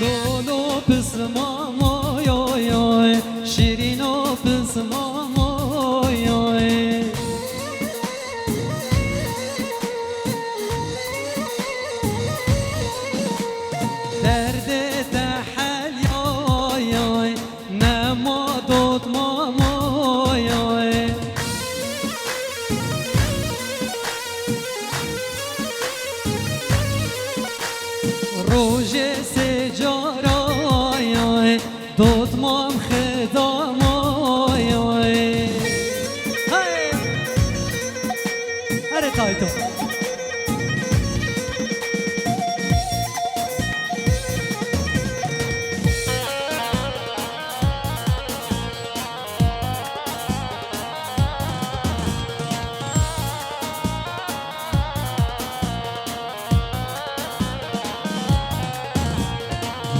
لولو پس ماما یای شیرینو پس ماما یای درد تحل یای نما دوت ماما یای روژ سجارای دوت مام خدامای هره تایتو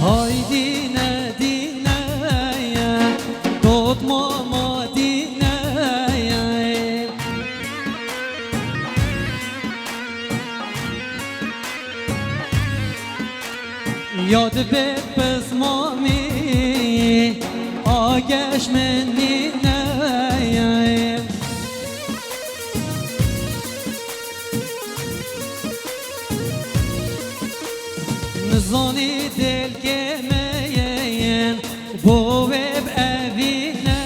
های دینه دینه دوت ماما دینه یاد به پس مامی آگش من نینه نزانی دل که میم بوب اوینه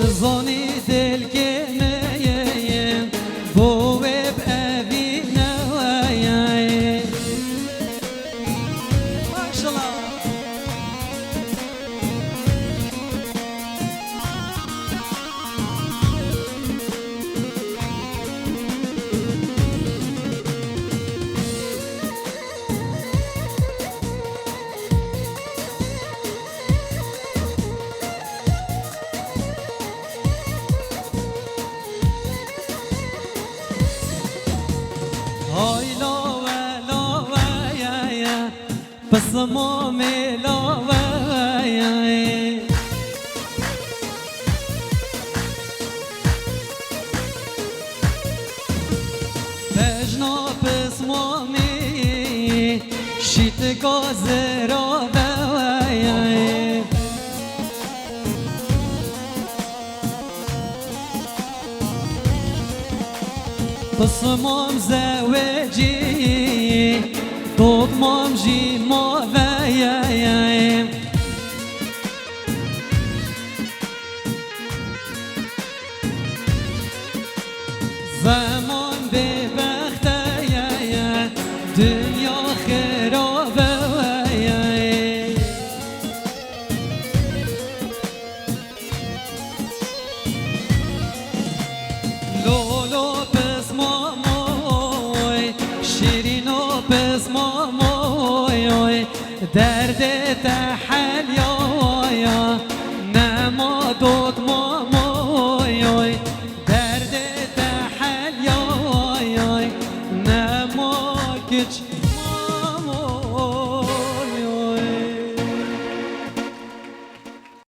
نزانی دل که میم بوب اوینه ماشالله های لاوه لاوه یا پس مامی لاوه یا بجنا پس مامی شیت گازه راوه یا پس مام زوجی دوت مام جی ما ویایم زمان به بخته دنیا خرابه لولو پس مامای شیرینو پس مامای درد تحل یا نما دوت